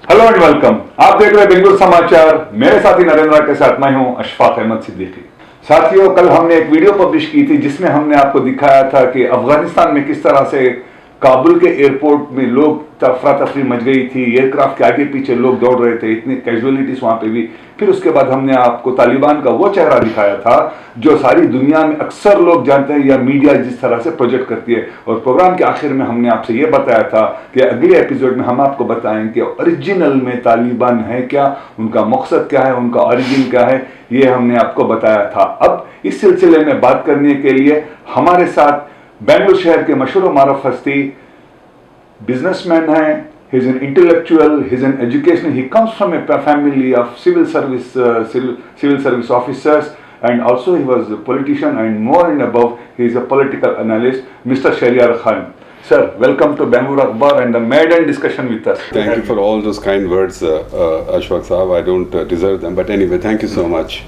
Hello and welcome. आप देख रहे हैं बेंगलुरु समाचार। मेरे साथी नरेंद्र के साथ मैं हूं अशफाक अहमद सिद्दीकी। साथियों, कल हमने एक वीडियो पब्लिश की थी जिसमें हमने आपको दिखाया था कि अफगानिस्तान में किस तरह से काबुल के एयरपोर्ट में लोग अफरा तफरी मच गई थी, एयरक्राफ्ट के आगे पीछे लोग दौड़ रहे थे, इतनी कैजुअलिटीज वहां पे भी। फिर उसके बाद हमने आपको तालिबान का वो चेहरा दिखाया था जो सारी दुनिया में अक्सर लोग जानते हैं या मीडिया जिस तरह से प्रोजेक्ट करती है। और प्रोग्राम के आखिर में हमने आपसे ये बताया था कि अगले एपिसोड में हम आपको बताएं कि ओरिजिनल में तालिबान है क्या, उनका मकसद क्या है, उनका ओरिजिन क्या है, ये हमने आपको बताया था। अब इस सिलसिले में बात करने के लिए हमारे साथ बेंगलुरु शहर के मशहूर मारूफ हस्ती बिजनेसमैन है। he is an intellectual, he is an educational, he comes from a family of civil service officers, and also he was a politician, and more and above he is a political analyst, Mr. Shahryar Khan. Sir, welcome to Bengaluru Akhbar and the maiden discussion with us. Thank you for all those kind words, Ashfaq Saab. I don't deserve them, but anyway, thank you so much.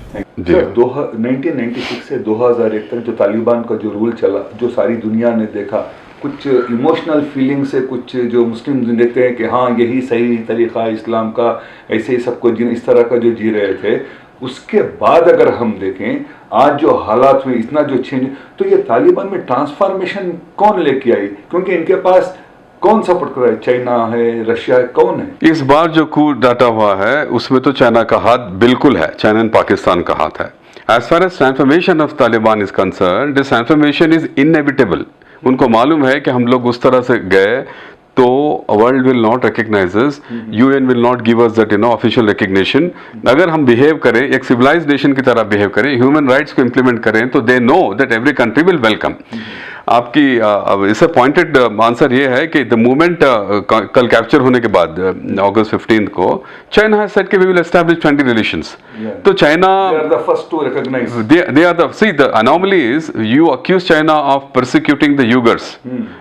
Sir, 1996 से 2001 तक जो तालिबान का जो rule चला, जो सारी दुनिया ने देखा, कुछ इमोशनल फीलिंग से कुछ जो मुस्लिम देखते हैं कि हाँ यही सही तरीक़ा इस्लाम का, ऐसे ही सबको इस तरह का जो जी रहे थे, उसके बाद अगर हम देखें आज जो हालात में इतना जो चेंज, तो ये तालिबान में ट्रांसफॉर्मेशन कौन लेके आई? क्योंकि इनके पास कौन सपोर्ट कर रहा है? चाइना है, रशिया है, कौन है? इस बार जो coup डाटा हुआ है उसमें तो चाइना का हाथ बिल्कुल है, चाइना एंड पाकिस्तान का हाथ है। As far as transformation of Taliban is concerned, this transformation is inevitable. उनको मालूम है कि हम लोग उस तरह से गए तो world will not recognize us, UN will not give us that official recognition. अगर हम बिहेव करें, एक सिविलाइज्ड नेशन की तरह बिहेव करें, ह्यूमन राइट्स को इम्प्लीमेंट करें, तो they know that every country will welcome. आपकी इससे पॉइंटेड आंसर ये है कि द मूवमेंट कल कैप्चर होने के बाद अगस्त 15 को चाइना हैज सेड कि we will establish friendly relations. तो China they are the first to recognize. They are the, see, the anomaly is you accuse China of persecuting the Uyghurs,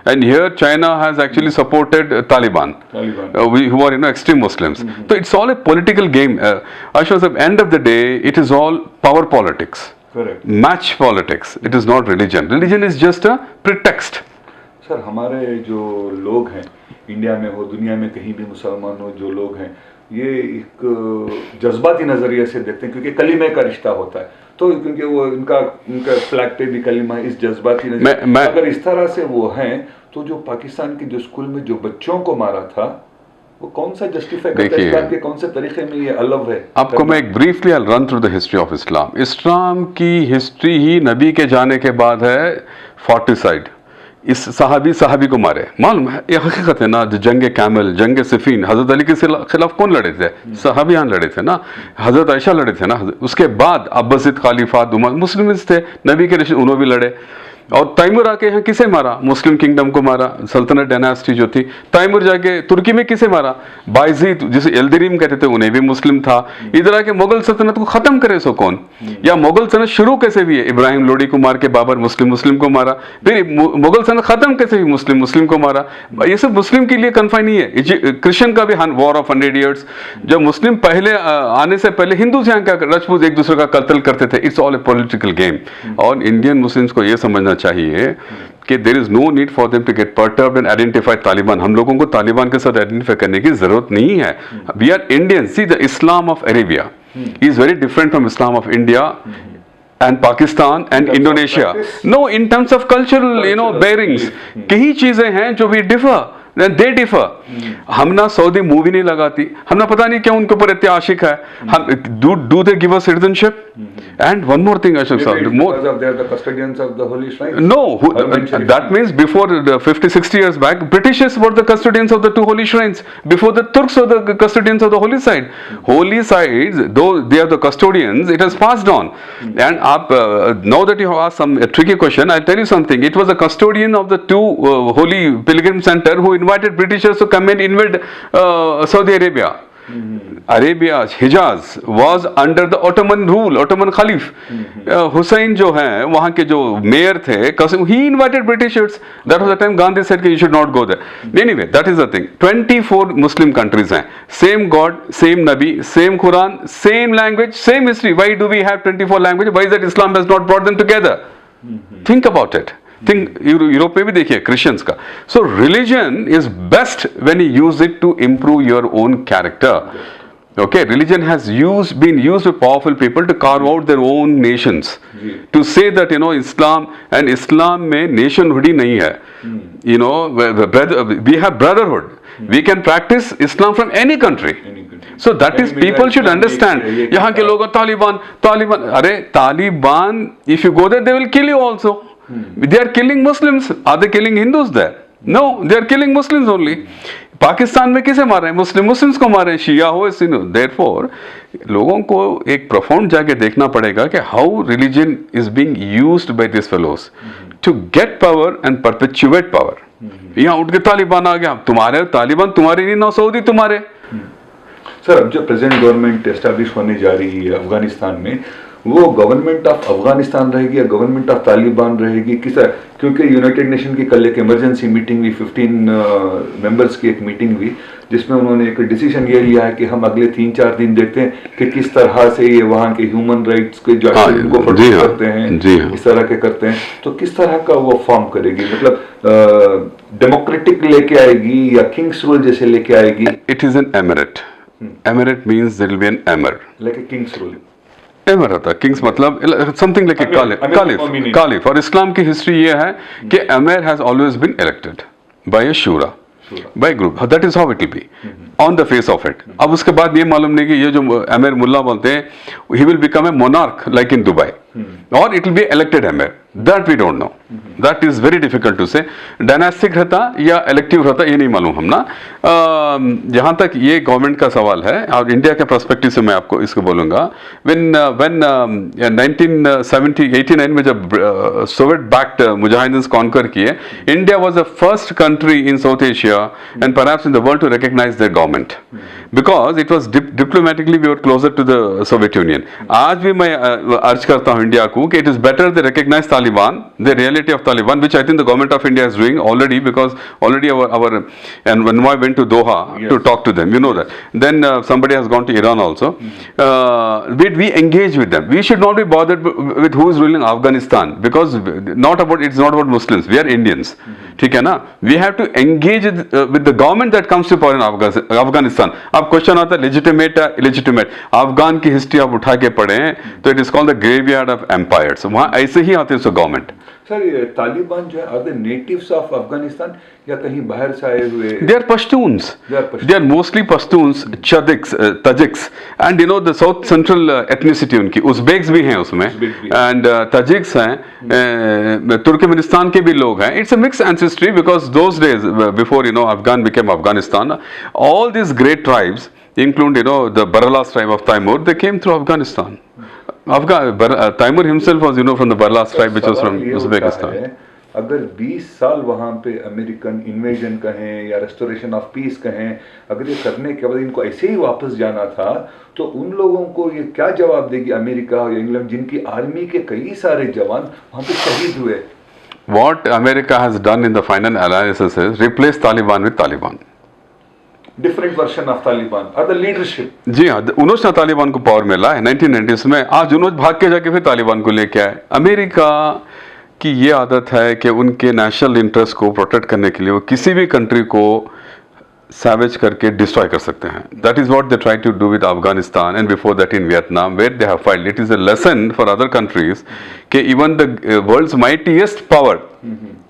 and here China has actually supported Taliban, who are extreme Muslims. So it's all a political game. Ashwaz, at the end of the day, it is all power politics. Correct. Match politics. It is not religion. Religion is just a pretext. Sir, हमारे जो लोग हैं India में हो, दुनिया में कहीं भी मुसलमान हो, जो लोग हैं ये एक जज्बाती नजरिए से देखते हैं, क्योंकि कलीमे का रिश्ता होता है, तो क्योंकि वो इनका फ्लैग पे भी कलीमा, इस जज्बाती नजरिए अगर इस तरह से वो हैं, तो जो पाकिस्तान के जो स्कूल में जो बच्चों को मारा था, वो कौन सा जस्टिफाई करता है? इस्लाम के कौन से तरीके में ये अलग है? आपको मैं एक briefly I run through the history of Islam. Islam की हिस्ट्री ही नबी के जाने के बाद है 40साइड। इस सहाबी को मारे, मालूम है, ये हकीकत है ना। जंग कैमल, जंग सिफीन, हजरत अली के खिलाफ कौन लड़े थे? सहाबियान लड़े थे ना, हजरत आयशा लड़े थे ना। उसके बाद अब्बासिद खालिफात मुस्लिम थे, नबी के रिश्ते उन्होंने भी लड़े। और तैमूर आके यहाँ किसे मारा? मुस्लिम किंगडम को मारा, सल्तनत डायनास्टी जो थी। तैमूर जाके तुर्की में किसे मारा? बायजीद, जिसे एल्दरीम कहते थे, उन्हें भी मुस्लिम था। इधर आके मुगल सल्तनत को खत्म करे सो कौन? या मुगल सल्तनत शुरू कैसे हुई है? इब्राहिम लोडी को मार के बाबर मुस्लिम को मारा, फिर मुगल सल्तनत खत्म कैसे हुई? मुस्लिम को मारा। ये सब मुस्लिम के लिए कन्फाइन नहीं है। क्रिश्चियन का भी वॉर ऑफ 100 years, जब मुस्लिम पहले आने से पहले हिंदू यहाँ का राजपूत एक दूसरे का कत्ल करते थे। It's all a political game. और इंडियन मुस्लिम्स को ये समझना चाहिए कि there is no need for them to get perturbed and identify Taliban. हम लोगों को तालिबान के साथ आइडेंटिफाई करने की जरूरत नहीं है। We are Indian. See, the Islam of Arabia is very different from Islam of India and Pakistan and Indonesia. No, in terms of cultural, bearings, कई चीजें हैं जो भी differ. They differ. हम ना सऊदी मूवी नहीं लगाती, हम ना पता नहीं क्यों उनके ऊपर इतने आशिक है। हम do they give us citizenship? And one more thing, Ashok Saab, because of they are the custodians of the holy shrines. No, that means before 50-60 years back, Britishers were the custodians of the 2 holy shrines. Before, the Turks were the custodians of the holy site. Holy sites, though they are the custodians, it has passed on. And now that you have asked a tricky question, I'll tell you something. It was a custodian of the 2 holy pilgrim center who invited Britishers to come and invade Saudi Arabia. Arabia, Hijaz was under the Ottoman rule, Ottoman Khalif. Hussein जो है वहाँ के जो mayor थे, he invited Britishers. That was the time Gandhi said कि you should not go there. Anyway, that is the thing. 24 Muslim countries हैं, same God, same Nabi, same Quran, same language, same history. Why do we have 24 languages? Why is that Islam has not brought them together? Think about it. Think Europe में भी देखिए Christians का. So religion is best when you use it to improve your own character. Okay, religion has been used with powerful people to carve out their own nations. To say that Islam में nationhood ही नहीं है. We have brotherhood. We can practice Islam from any country. So that is, people should understand. यहाँ के लोग तालिबान, अरे Taliban, if you go there, they will kill you also. They are killing Muslims. Are they killing Hindus there? No, they are killing Muslims only. Pakistan में किसे मार रहे हैं? Muslims को मार रहे हैं, शिया हो सुन्नी. देयरफॉर लोगों को एक प्रोफाउंड जाके देखना पड़ेगा कि how religion is being used by this fellows to get power and perpetuate power. यहाँ उठ के तालिबान आ गया, तुम्हारे तालिबान तुम्हारे नहीं, ना सऊदी तुम्हारे. सर, अब जो प्रेजेंट गवर्नमेंट एस्टैब्लिश होने जा रही है अफगानिस्तान में, वो गवर्नमेंट ऑफ अफगानिस्तान रहेगी या गवर्नमेंट ऑफ तालिबान रहेगी? किस, क्योंकि यूनाइटेड नेशन की कल एक इमरजेंसी मीटिंग हुई, 15 मेंबर्स की एक मीटिंग हुई, जिसमें उन्होंने एक डिसीजन ये लिया है कि हम अगले 3-4 दिन देखते हैं कि किस तरह से ये वहाँ के ह्यूमन राइट्स के जो उनको प्रोटेक्ट करते हैं, इस तरह के करते हैं. तो किस तरह का वो फॉर्म करेगी? मतलब डेमोक्रेटिक लेके आएगी या किंग्स रूल जैसे लेके आएगी? It is an emirate. Emirate means there will be an emir, like a king's rule. Emir होता है, किंग्स मतलब समथिंग लाइक ए कालिफ. और इस्लाम की हिस्ट्री ये है कि emir has always been elected by a शूरा, by group. That is how it will be on the face of it. अब उसके बाद ये मालूम नहीं कि ये जो एमर मुल्ला बोलते हैं, he will become a monarch like in Dubai, और it will be elected emir. That we don't know. That is very difficult to say. Dynastic रहता या इलेक्टिव रहता ये नहीं मालूम हम ना. जहाँ तक ये गवर्नमेंट का सवाल है और इंडिया के पर्सपेक्टिव से मैं आपको इसको बोलूँगा. व्हेन 1989 में जब सोवियत बैक्ड मुजाहिदीन कॉन्कर किए, India was the first country in South Asia and perhaps in the world to recognize their government, because it was diplomatically we were closer to the Soviet Union. आज भी मैं अर्ज करता हूँ India को कि it is better they recognize Taliban, the reality of Taliban, which I think the government of India is doing already, because already and when I went to Doha to talk to them, you know that. Then somebody has gone to Iran also. We engage with them. We should not be bothered with who is ruling Afghanistan, because it's not about Muslims. We are Indians. ठीक है ना? We have to engage with the government that comes to power in Afghanistan. अब question आता है legitimate या illegitimate. Afghan की history आप उठा के पढ़ें तो it is called the graveyard of empires. वहाँ ऐसे ही आते हैं गवर्नमेंट. सर, ये तालिबान जो है, are they natives of Afghanistan या कहीं बाहर से आए हुए? They are Pashtuns. They are mostly Pashtuns, Tajiks, and you know the South Central ethnicity उनकी. Uzbeks भी हैं उसमें, and Tajiks हैं, तुर्कमेनिस्तान के भी लोग हैं. It's a mixed ancestry, because those days before Afghan became Afghanistan, all these great tribes, including the Barlas tribe of Taimur, they came through Afghanistan. Taimur himself was from the Barlas tribe, which was from Uzbekistan. अगर 20 साल वहाँ पे American invasion कहें या restoration of peace कहें, अगर ये करने के बाद इनको ऐसे ही वापस जाना था, तो उन लोगों को ये क्या जवाब देगी अमेरिका और इंग्लैंड, जिनकी आर्मी के कई सारे जवान वहाँ पे शहीद हुए? What America has done in the final analysis is replace Taliban with Taliban. Different version of Taliban और द लीडरशिप. जी हाँ, उन्होंने तालिबान को पावर मिला है 1990s में. आज उन्होंने भाग के जाके फिर तालिबान को लेके आए. अमेरिका की ये आदत है कि उनके नेशनल इंटरेस्ट को प्रोटेक्ट करने के लिए वो किसी भी कंट्री को सैवेज करके डिस्ट्रॉय कर सकते हैं. That is what they try to do with Afghanistan and before that in Vietnam, where they have failed. It is a lesson for other countries कि even the world's mightiest power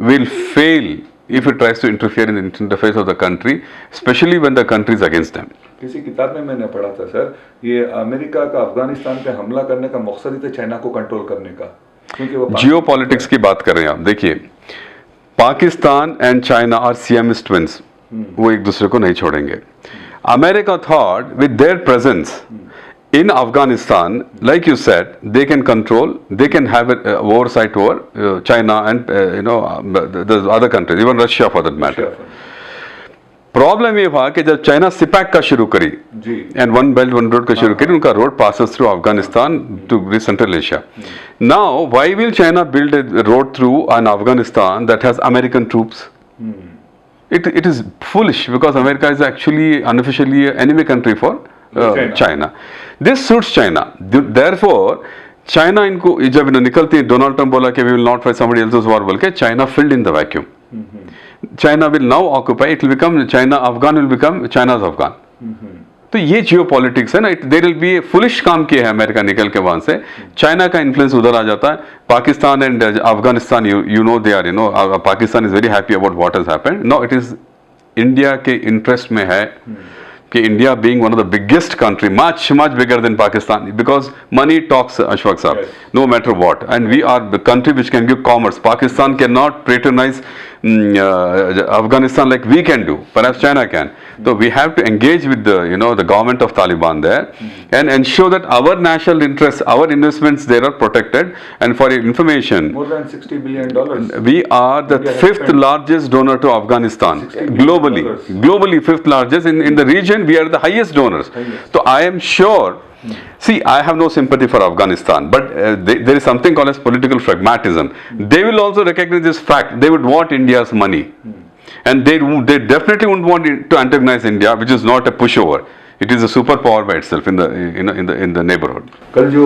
will fail if it tries to interfere in the interface of the country, especially when the country is against them. किसी किताब में मैंने पढ़ा था sir, ये America का अफगानिस्तान पे हमला करने का मकसद ही था चाइना को कंट्रोल करने का, क्योंकि वो जियो पॉलिटिक्स की बात कर रहे हैं आप. देखिए, Pakistan and China are Siamese twins. वो एक दूसरे को नहीं छोड़ेंगे. America thought with their presence in Afghanistan, like you said, they can control, they can have an oversight over China and the other countries, even Russia for that matter. Problem ये था कि जब चाइना सिपैक का शुरू करी and one belt one road का शुरू करी, उनका road passes through Afghanistan to Central Asia. Now why will China build a road through an Afghanistan that has American troops? It is foolish, because America is actually unofficially an enemy country for China. This suits China. Therefore, China इनको जब निकलती है, Donald Trump बोला कि we will not fight somebody else's war बोल के, China filled in the vacuum. China will now occupy, it will become China Afghan will become China's Afghan. तो ये जियो पॉलिटिक्स है ना, देयर विल बी फुलिश काम किया है अमेरिका निकल के वहां से, चाइना का इन्फ्लुएंस उधर आ जाता है. Pakistan and Afghanistan, you know they are, you know, Pakistan is very happy about what has happened. No, it is India के इंटरेस्ट में है कि India being one of the biggest country, much bigger than Pakistan, because money talks, Ashfaq Saab, Yes. no matter what, and we are the country which can give commerce. Pakistan cannot patronize Afghanistan like we can do, perhaps China can. So we have to engage with the, you know, the government of Taliban there and ensure that our national interests, our investments there are protected. And for your information, More than $60 billion. we are the India has fifth spent largest donor to Afghanistan, $60 billion. globally fifth largest. In the region we are the highest donors. Highest. So I am sure, see, I have no sympathy for Afghanistan, but there is something called as political pragmatism. They will also recognize this fact. They would want India's money, and they definitely wouldn't want to antagonize India, which is not a pushover. It is a superpower by itself in the neighborhood. कल जो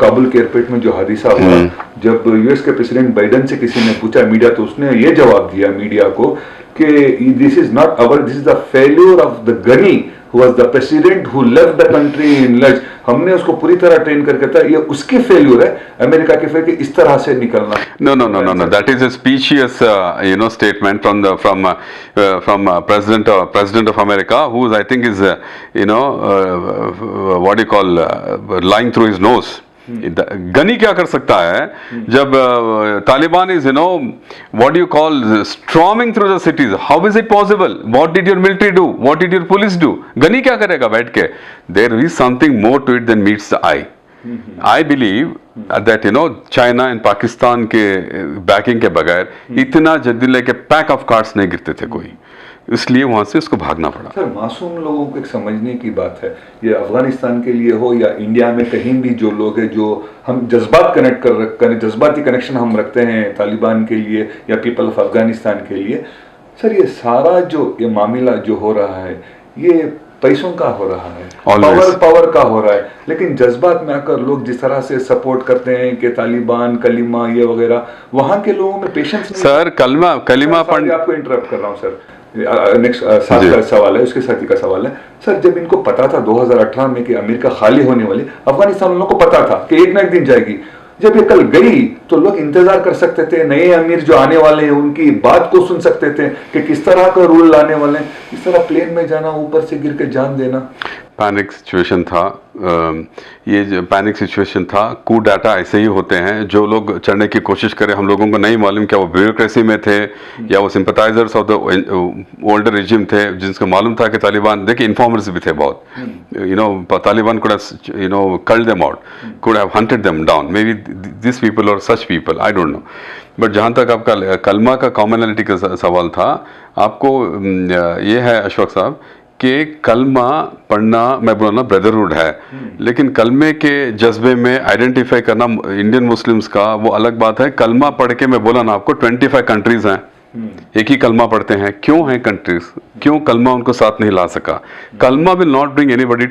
काबुल के airport में जो हादसा हुआ, जब US के president Biden से किसी ने पूछा मीडिया, तो उसने ये जवाब दिया मीडिया को कि this is not our, this is the failure of the Ghani who was the president who left the country in lurch. हमने उसको पूरी तरह ट्रेन करके था, ये उसकी फेल्यूर है, अमेरिका के फेल, इस तरह से निकलना. No. That is a specious, statement from president of America, who I think is, what do you call, lying through his nose. Ghani क्या कर सकता है जब Taliban is, what do you call, storming through the cities? How is it possible? What did your military do? What did your police do? Ghani क्या करेगा बैठ के? There is something more to it than meets the eye. I believe that China and Pakistan के backing के बगैर इतना जल्दी लेके पैक ऑफ कार्ड्स नहीं गिरते थे कोई, इसलिए वहां से उसको भागना पड़ा. सर, मासूम लोगों को एक समझने की बात है, ये अफगानिस्तान के लिए हो या इंडिया में कहीं भी जो लोग हैं, जो हम जज्बात जज्बाती कनेक्शन हम रखते हैं तालिबान के लिए या पीपल ऑफ अफगानिस्तान के लिए, सर ये सारा जो ये मामला जो हो रहा है, ये पैसों का हो रहा है, पावर का हो रहा है. लेकिन जज्बात में आकर लोग जिस तरह से सपोर्ट करते हैं कि तालिबान, कलीमा, ये वगैरह, वहां के लोगों में पेशेंस नहीं. सर, कलीमा आपको इंटरप्ट कर रहा हूँ सर. नेक्स्ट साथ का सवाल है, उसके साथी का सवाल है. सर, जब इनको पता था 2018 में कि अमेरिका खाली होने वाली, अफगानिस्तान वालों को पता था कि एक ना एक दिन जाएगी. जब ये कल गई तो लोग इंतजार कर सकते थे, नए अमीर जो आने वाले हैं उनकी बात को सुन सकते थे कि किस तरह का रूल लाने वाले हैं. इस तरह प्लेन में जाना, ऊपर से गिर के जान देना, पैनिक सिचुएशन था. ये जो पैनिक सिचुएशन था, कू डाटा ऐसे ही होते हैं. जो लोग चढ़ने की कोशिश करें, हम लोगों को नहीं मालूम क्या वो ब्यूरोक्रेसी में थे या वो sympathisers of the older regime थे, जिनको मालूम था कि तालिबान, देखिए इन्फॉर्मर्स भी थे बहुत, Taliban could have culled them out, could have hunted them down. Maybe these people or such people, I don't know. But जहाँ तक आपका कलमा का कॉमनलिटी का सवाल था, आपको ये है अशफाक साहब कि कलमा पढ़ना, मैं बोला ना, ब्रदरहुड है, लेकिन कलमे के जज्बे में आइडेंटिफाई करना इंडियन मुस्लिम्स का वो अलग बात है. कलमा पढ़ के, मैं बोला ना आपको, 25 कंट्रीज हैं, एक ही कलमा पढ़ते हैं. क्यों है कंट्रीज? क्यों कलमा उनको साथ नहीं ला सका? कलमा will not bring anybody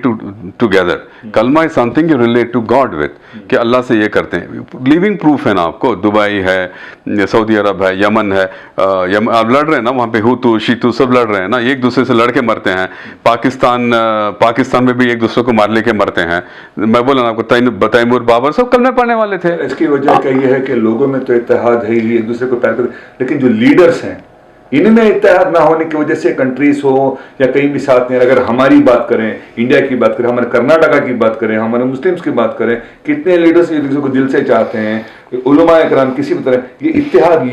together. कलमा is something you relate to God with, कि अल्लाह से ये करते हैं. लिविंग प्रूफ है ना आपको. दुबई है, सऊदी अरब है, यमन है, अब लड़ रहे हैं ना वहाँ पे, हुतू शीतू सब लड़ रहे हैं ना, एक दूसरे से लड़के मरते हैं. पाकिस्तान में भी एक दूसरे को मार लेके मरते हैं. मैं बोला ना आपको, तैमूर, बाबर सब कलमे पढ़ने वाले थे. इसकी वजह क्या ये है कि लोगों में तो इत्तेहाद है ही, एक दूसरे को प्यार करते, लेकिन जो लीडर्स हैं इनमें इत्तेहाद ना होने की वजह से कंट्रीज हो या कहीं भी साथ नहीं. अगर हमारी बात करें, इंडिया की बात करें, हमारे कर्नाटका की बात करें, हमारे मुस्लिम्स की बात करें, कितने लीडर्स एक दूसरे को दिल से चाहते हैं, उलमा इकराम, किसी भी तरह ये इत्तेहाद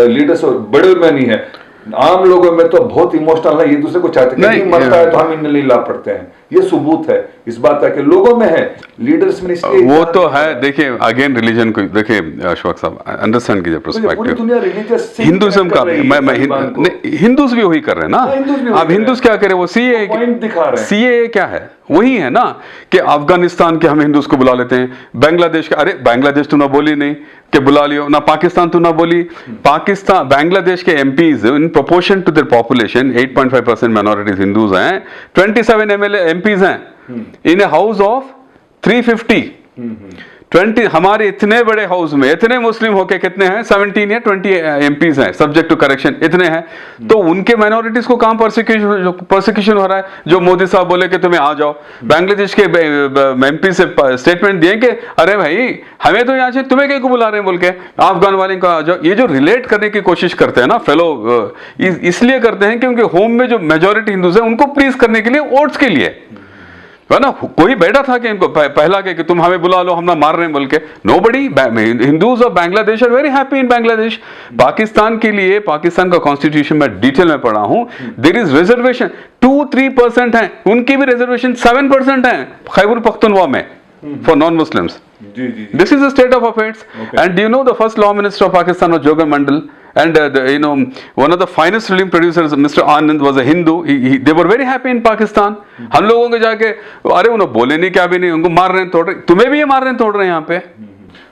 लीडर्स और बड़े में नहीं है. आम लोगों में तो बहुत इमोशनल है, एक दूसरे को चाहते हैं, नहीं मरता है तो हम इन्हें ला पड़ते हैं. ये सबूत है इस बात का कि लोगों में है, लीडर्स में इसलिए वो तो है. देखिए अगेन रिलीजन को देखिए अशफाक साहब, अंडरस्टैंड कीजिए पर्सपेक्टिव. हिंदुइज्म का हिंदूज भी वही कर रहे हैं ना. अब हिंदूज क्या करें? वो सीए क्या है? वही है ना कि अफगानिस्तान के हम हिंदूज को बुला लेते हैं, बांग्लादेश का, अरे बांग्लादेश तू ना बोली नहीं कि बुला लियो ना, पाकिस्तान तू ना बोली. पाकिस्तान, बांग्लादेश के MPs in proportion to their population 8.5% minorities Hindus हैं, 27 एमपीज हैं इन ए हाउस ऑफ 350. 20 हमारे इतने बड़े हाउस में इतने मुस्लिम होके कितने हैं, 17 या 20 एमपीज हैं सब्जेक्ट टू करेक्शन, इतने हैं। तो उनके माइनॉरिटीज को कहां प्रोसिक्यूशन हो रहा है? जो मोदी साहब बोले कि तुम्हें आ जाओ, बांग्लादेश के एमपी से स्टेटमेंट दिए कि अरे भाई हमें तो यहाँ से तुम्हें क्या को बुला रहे हैं बोल के, अफगान वाले को आ जाओ। ये जो रिलेट करने की कोशिश करते हैं ना फेलो, इसलिए करते हैं कि उनके होम में जो मेजोरिटी हिंदूज हैं उनको प्लीज करने के लिए, वोट्स के लिए, है ना। कोई बैठा था कि इनको पहला कि तुम हमें बुला लो, हम ना मार रहे हैं बोल के? Nobody. Hindus of Bangladesh are very happy in Bangladesh. Pakistan के लिए, पाकिस्तान का कॉन्स्टिट्यूशन में डिटेल में पढ़ा हूं, देयर इज रिजर्वेशन 2-3% है, उनकी भी रिजर्वेशन 7% है खैबर पख्तूनख्वा में for non Muslims. This is the state of affairs. Okay. And do you know the first law minister of Pakistan was Jogan Mandal, and one of the finest film producers, Mr. Anand, was a Hindu. They were very happy in Pakistan. हम लोगों के जाके अरे उन्हें बोले नहीं, क्या भी नहीं, उनको मार रहे हैं, तोड़ रहे, तुम्हें भी ये मार रहे हैं, तोड़ रहे हैं यहाँ पे।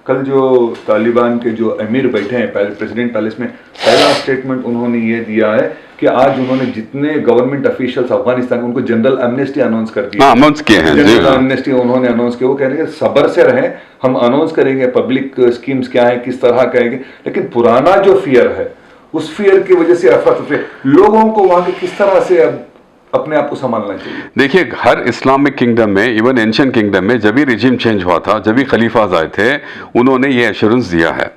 कल जो तालिबान के जो अमीर बैठे हैं प्रेसिडेंट पैलेस में, पहला स्टेटमेंट उन्होंने ये दिया है कि आज उन्होंने जितने गवर्नमेंट ऑफिशियल्स अफगानिस्तान, उनको जनरल एमनेस्टी अनाउंस कर दी, अनाउंस किए हैं, जनरल एमनेस्टी उन्होंने अनाउंस किया। वो कह रहे हैं सब्र से रहें, हम अनाउंस करेंगे पब्लिक स्कीम्स क्या है, किस तरह कहेंगे, लेकिन पुराना जो फियर है उस फियर की वजह से अफरा तफरी, लोगों को वहां के किस तरह से अब अपने आप को संभालना चाहिए। देखिए, हर इस्लामिक किंगडम में, इवन एंशिएंट किंगडम में, जब भी रिजीम चेंज हुआ था, जब भी खलीफाज आए थे, उन्होंने ये एश्योरेंस दिया है।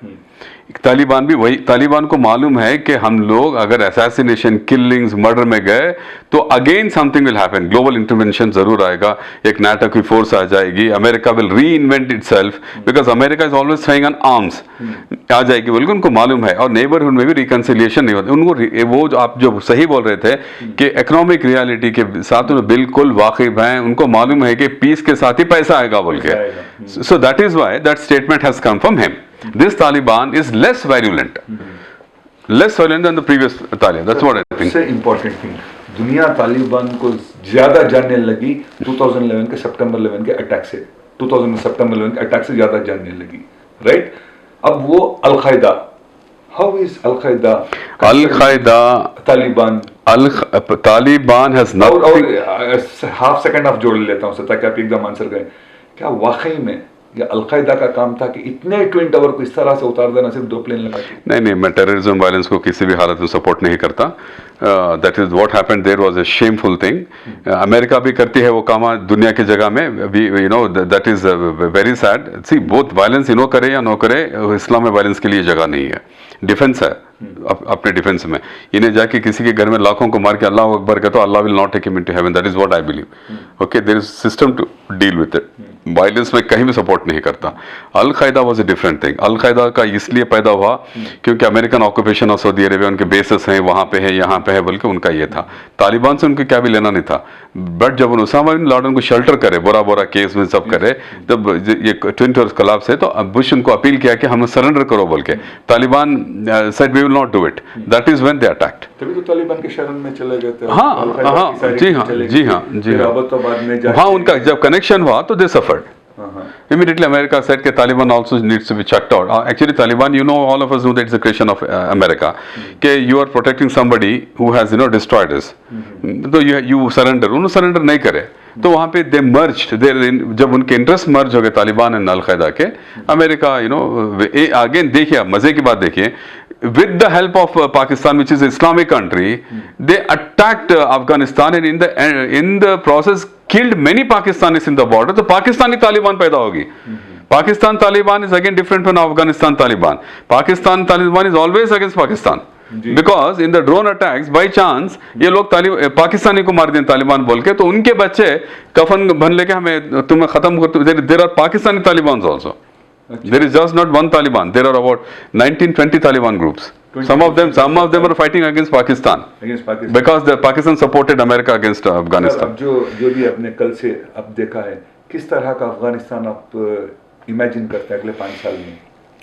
तालिबान भी वही, तालिबान को मालूम है कि हम लोग अगर असैसिनेशन, किलिंग्स, मर्डर में गए तो again something will happen, global intervention जरूर आएगा, एक नाटो की फोर्स आ जाएगी, America will reinvent itself because America is always throwing on arms, आ जाएगी बोल के उनको मालूम है। और नेबरहुड में भी रिकंसिलिएशन नहीं होता उनको। वो जो आप जो सही बोल रहे थे कि इकोनॉमिक रियलिटी के साथ उन्हें बिल्कुल वाकिफ हैं, उनको मालूम है कि पीस के साथ ही पैसा आएगा बोल के। So that is why that statement has come from him. This Taliban is less virulent than the previous Taliban. That's what I think. सबसे important thing, दुनिया तालिबान को ज्यादा जानने लगी 2011 के सितंबर 11 के अटैक से, 2000 सितंबर 11 के अटैक से ज्यादा जानने लगी, राइट? अब वो Al-Qaeda, how is Al-Qaeda Taliban? Taliban has nothing. Half second of जोड़ लेता हूं ताकि आप एकदम आंसर करें। क्या वाकई में ये अल-कायदा का काम था कि इतने ट्विन टावर को इस तरह से उतार देना सिर्फ 2 प्लेन लगा के? नहीं, मैं टेररिज्म वायलेंस को किसी भी हालत में सपोर्ट नहीं करता। That is what happened there was a shameful thing. America भी करती है वो काम दुनिया की जगह में, you know that is very sad. See both violence इनो करे या नो करे, इस्लाम में वायलेंस के लिए जगह नहीं है। डिफेंस है अपने डिफेंस में, इन्हें जाके किसी के घर में लाखों को मार के अल्लाह अकबर कहते, अल्लाह will not take him into heaven. That is what I believe. Okay, there is system to deal with it. Violence में कहीं भी सपोर्ट नहीं करता। Al-Qaeda was a different thing. Al-Qaeda का इसलिए पैदा हुआ क्योंकि American occupation of Saudi Arabia, उनके बेसेस हैं वहां पे है, यहाँ पे है बोल के उनका ये था। तालिबान से उनके क्या भी लेना नहीं था। बट जब उसामा बिन लादेन को शेल्टर करे, बोरा बोरा केस में सब करे, तब ये ट्विन टावर्स कोलैप्स है, तो बुश उनको अपील किया कि हमें सरेंडर करो बोल के। Taliban said we will not do it. That is when they attacked. तभी तो तालिबान के शरण में चले गए थे। हाँ, उनका जब कनेक्शन हुआ तो दे suffered. Immediately America said that Taliban also needs to be checked out. Actually Taliban, you know, all of us know that it's a creation of America. कि you are protecting somebody who has, you know, destroyed us. तो you surrender, उन्होंने surrender नहीं करे, तो वहाँ पे they merged, जब उनके इंटरेस्ट मर्ज हो गए तालिबान एंड अल-कायदा के, अमेरिका, you know, again देखिए, मजे की बात देखिए, with the help of Pakistan, which is an Islamic country, they attacked Afghanistan and in the process killed many Pakistanis in the border. तो पाकिस्तानी तालिबान पैदा होगी। Pakistan Taliban is again different from Afghanistan Taliban. Pakistan Taliban is always against Pakistan. Because in the drone attacks, by chance ये लोग पाकिस्तानी को मार दें तालिबान बोल के, तो उनके बच्चे कफन बन लेके हमें तुम्हें खत्म कर। There are Pakistani Talibans also. There is just not one Taliban. There are about 19-20 Taliban groups. Some of them are fighting against Pakistan. Because the Pakistan supported America against Afghanistan. जो भी आपने कल से अब देखा है, किस तरह का अफगानिस्तान आप इमेजिन करते हैं अगले 5 साल में?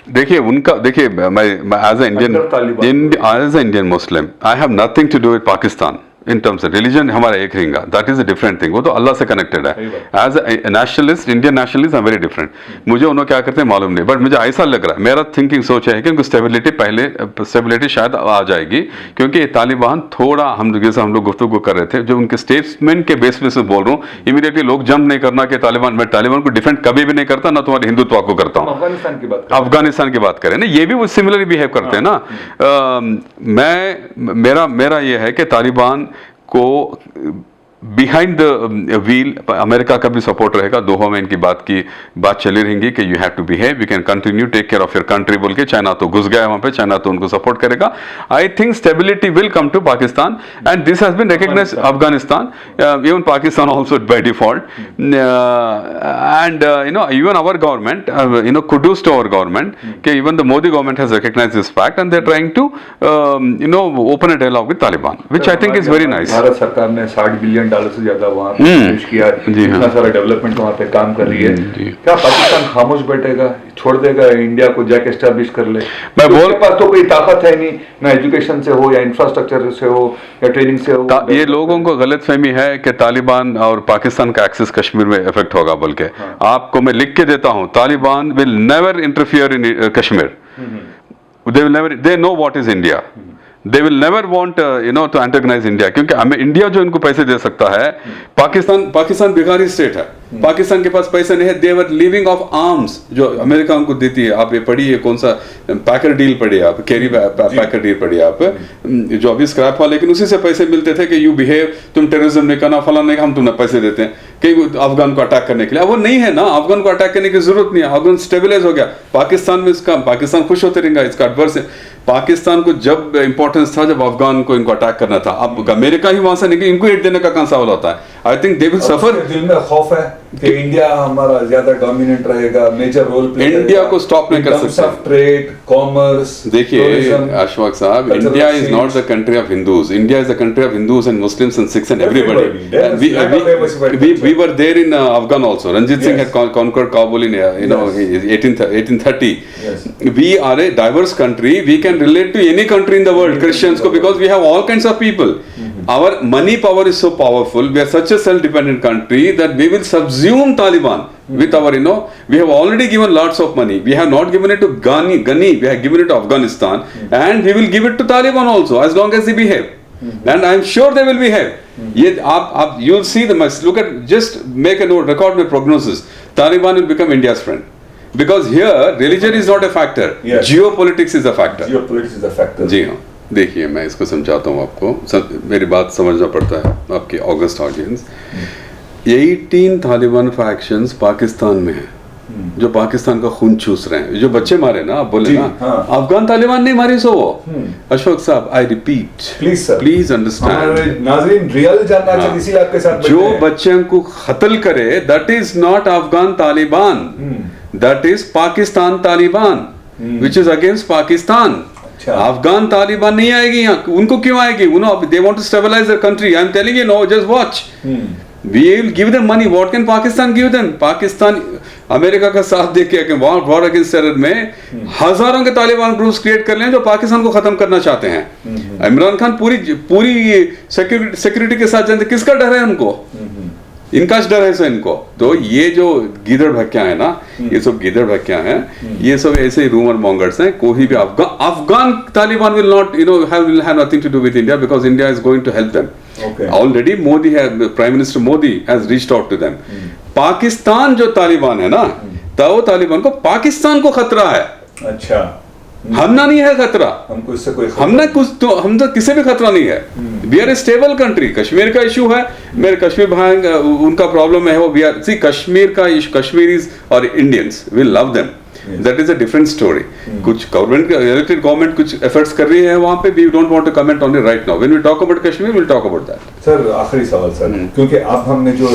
देखिए उनका, देखिए मैं as a Indian Muslim, I have nothing to do with Pakistan in terms of religion हमारा एक रहेगा, that is a different thing, वो तो अल्लाह से कनेक्टेड है। As a nationalist, Indian nationalist, I very different. मुझे उन्होंने क्या करते हैं मालूम नहीं, बट मुझे ऐसा लग रहा है, मेरा थिंकिंग सोच है कि उनको स्टेबिलिटी शायद आ जाएगी, क्योंकि ये तालिबान थोड़ा, हम जैसे हम लोग गुफ्तगू कर रहे थे, जो उनके स्टेटमेंट के बेस पे से बोल रहा हूँ, इमीडिएटली लोग जंप नहीं करना कि तालिबान, मैं तालिबान को डिफेंड कभी भी नहीं करता, ना तुम्हारे हिंदुत्व को करता हूँ। अफगानिस्तान की बात करें ना, ये भी वो सिमिलरली बिहेव करते हैं ना। मेरा ये है कि तालिबान को बिहाइंड द व्हील अमेरिका का भी सपोर्ट रहेगा। दोहा में इनकी बात चली रहेंगी कि you have to behave, you can continue, take care of your country बोल के। चाइना तो घुस गया वहां पे, चाइना तो उनको सपोर्ट करेगा। I think stability will come to Pakistan and this has been recognized Afghanistan, even Pakistan also by default, and even our government, kudos to our government, even the Modi government has recognized this fact and they're trying to open a dialogue with Taliban, which I think is very nice. Bharat सरकार ने $60 billion से ज्यादा वहाँ पेश किया, इतना सारा development वहाँ पे काम कर रही है। क्या पाकिस्तान खामोश बैठेगा, छोड़ देगा इंडिया को जाके एस्टैब्लिश कर ले? मैं बोल पास तो कोई ताकत है नहीं, ना एजुकेशन से हो या इंफ्रास्ट्रक्चर से हो या ट्रेनिंग से हो। ये लोगों को गलतफहमी है कि तालिबान और पाकिस्तान का एक्सेस कश्मीर में इफेक्ट होगा, बल्कि आपको मैं लिख के देता हूं, Taliban will never interfere in Kashmir, they know what is India, they will never want to antagonize India, क्योंकि हमें इंडिया जो इनको पैसे दे सकता है, पाकिस्तान भिखारी स्टेट है, पाकिस्तान के पास पैसे नहीं है, they were living of arms जो अमेरिका उनको देती है। आप ये पढ़िए, कौन सा पैकर डील पढ़िए आप, कैरी पैकर डील पढ़िए आप, जो अभी स्क्रैप हुआ, लेकिन उसी से पैसे मिलते थे कि यू बिहेव, तुम टेररिज्म नहीं करना, फलाना नहीं, हम तुम्हें पैसे देते हैं कहीं अफगान को अटैक करने के लिए। वो नहीं है ना, अफगान को अटैक करने की जरूरत नहीं है, अफगान स्टेबलाइज हो गया। पाकिस्तान में इसका, पाकिस्तान खुश होते रहेगा, इसका एडवर्स है। पाकिस्तान को जब इंपॉर्टेंस था, जब अफगान को इनको अटैक करना था, अब अमेरिका ही वहां से निकले, इनको हिट देने का कौन सवाल होता है? I think they will suffer. दिल में खौफ है कि इंडिया हमारा ज्यादा डोमिनेंट रहेगा, मेजर रोल प्ले करेगा, इंडिया को स्टॉप नहीं कर सकते। Trade, commerce. देखिए अशफाक साहब, India is not the country of Hindus, India is the country of Hindus and Muslims and Sikhs and everybody. We were there in Afghan also, Ranjit Singh had conquered Kabul in 1830. We are a diverse country, we can relate to any country in the world, Christians ko, because we have all kinds of people. Our money power is so powerful, we are such a self-dependent country that we will subsume Taliban with our, we have already given lots of money, we have not given it to Ghani, we have given it to Afghanistan, and we will give it to Taliban also, as long as they behave. And I am sure they will behave. You will see them, look at, just make a note, record my prognosis, Taliban will become India's friend. Because here, religion is not a factor, geopolitics is a factor. Geopolitics is a factor. जी हाँ, देखिए मैं इसको समझाता हूँ आपको, मेरी बात समझना पड़ता है आपकी August audience. 18 Taliban factions Pakistan में हैं, जो पाकिस्तान का खून चूस रहे हैं, जो बच्चे मारे ना, आप बोले ना, अफगान तालिबान नहीं मारी सो वो। अशफाक साहब, आई रिपीट, प्लीज अंडरस्टैंड, नाज़रीन रियल जानना चाहिए, इसीलिए आपके साथ जो बच्चों को कत्ल करे, that is not Afghan Taliban, that is Pakistan Taliban, which is against Pakistan. Afghan Taliban नहीं आएगी यहाँ, उनको क्यों आएगी? they want to stabilize their country. I'm telling you, no, just watch. We will give them money. What can Pakistan give them? Pakistan America का साथ दे के war against terror में हजारों के तालिबान ग्रुप्स क्रिएट कर लें जो पाकिस्तान को खत्म करना चाहते हैं। इमरान खान पूरी सिक्योरिटी के साथ जानते, किसका डर है उनको? इनका डर है सो इनको। तो ये जो गीदड़ भक्किया है ना, ये सब गीदड़ भक्किया हैं, ये सब ऐसे ही रूमर मॉन्गर्स हैं। कोई भी Afghan Taliban will not will have nothing to do with India because India is going to help them. Already Prime Minister Modi has reached out to them. Pakistan जो तालिबान है ना, तो तालिबान को पाकिस्तान को खतरा है। अच्छा, हमना नहीं है खतरा, हमको इससे कोई हम तो किसी भी खतरा नहीं है। We are a stable country. Kashmir का इशू है, मेरे कश्मीर भाई उनका प्रॉब्लम है, वो वी आर कश्मीर का कश्मीरीज और Indians will love them, that is a different story. कुछ गवर्नमेंट इलेक्टेड गवर्नमेंट कुछ एफर्ट्स कर रही है वहां पे, we don't want to comment on it right now. When we talk about Kashmir we will talk about that. Sir आखिरी सवाल sir, क्योंकि अब हमने जो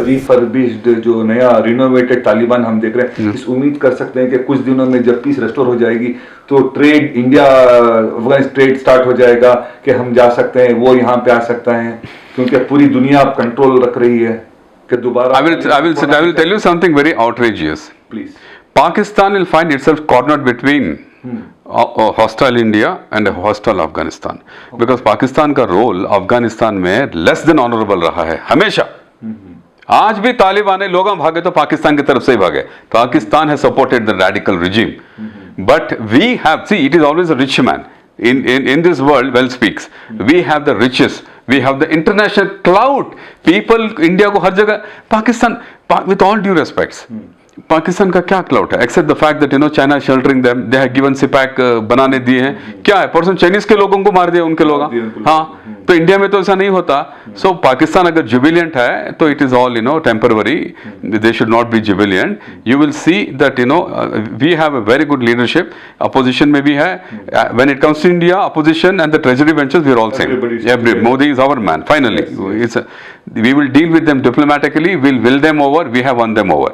रिफर्बिश्ड जो नया रिनोवेटेड तालिबान हम देख रहे हैं, इस उम्मीद कर सकते हैं कि कुछ दिनों में जब पीस रेस्टोर हो जाएगी तो trade India Afghan trade start हो जाएगा कि हम जा सकते हैं, वो यहाँ पे आ सकता है, क्योंकि पूरी दुनिया अब कंट्रोल रख रही है कि दोबारा। I will tell you something very outrageous. Please. Pakistan will find itself cornered between hostile India and hostile Afghanistan, because Pakistan का रोल अफगानिस्तान में लेस देन ऑनरेबल रहा है हमेशा। आज भी तालिबान लोग भागे तो पाकिस्तान की तरफ से ही भागे। Pakistan has supported the radical regime, but we have, see it is always a rich man in this world well speaks. We have the riches, we have the international clout, people India को हर जगह, Pakistan with all due respects, Pakistan का क्या clout है except the fact that China sheltering them, they have given CPEC बनाने दिए हैं, क्या है परसों चाइनीज के लोगों को मार दिया उनके लोग। हाँ, तो इंडिया में तो ऐसा नहीं होता। सो पाकिस्तान अगर जुबिलियंट है तो it is all temporary, they should not be jubilant. You will see that we have a very good leadership, opposition में भी है। When it comes to India opposition and the treasury benches we are all same. Modi is our man finally, we will deal with them diplomatically, we'll will them over, we have won them over.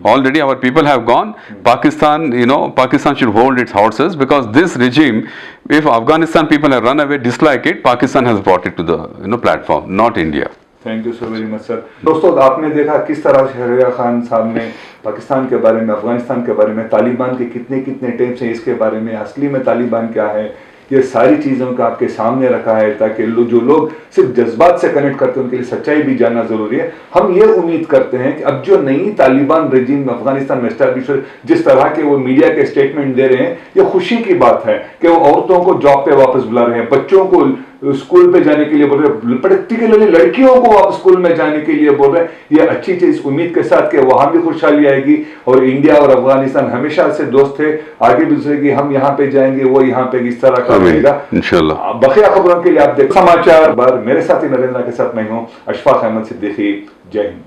Already our people have gone. Pakistan, Pakistan should hold its horses, because this regime, if Afghanistan people have run away, dislike it, Pakistan has brought it to the platform, not India. Thank you so very much sir. दोस्तों, आपने देखा किस तरह शहरियार खान साहब ने पाकिस्तान के बारे में, अफगानिस्तान के बारे में, तालिबान के कितने कितने टेप्स हैं इसके बारे में, असली में तालिबान क्या है, ये सारी चीज़ों का आपके सामने रखा है, ताकि जो लोग सिर्फ जज्बात से कनेक्ट करते हैं उनके लिए सच्चाई भी जानना जरूरी है। हम ये उम्मीद करते हैं कि अब जो नई तालिबान रेजिम अफगानिस्तान में एस्टैब्लिश, जिस तरह के वो मीडिया के स्टेटमेंट दे रहे हैं, ये खुशी की बात है कि वो औरतों को जॉब पे वापस बुला रहे हैं, बच्चों को स्कूल पे जाने के लिए बोल रहे हैं, पर्टिकुलरली लड़कियों को वापस स्कूल में जाने के लिए बोल रहे हैं। ये अच्छी चीज, उम्मीद के साथ कि वहां भी खुशहाली आएगी। और इंडिया और अफगानिस्तान हमेशा से दोस्त थे, आगे भी दूसरे की हम यहाँ पे जाएंगे, वो यहाँ पे इस तरह का रहेगा इंशाल्लाह। बकिया खबरों के लिए आप देख समाचार बार, मेरे साथी नरेंद्र के साथ मैं हूँ अशफाक अहमद सिद्दीकी। जय हिंद।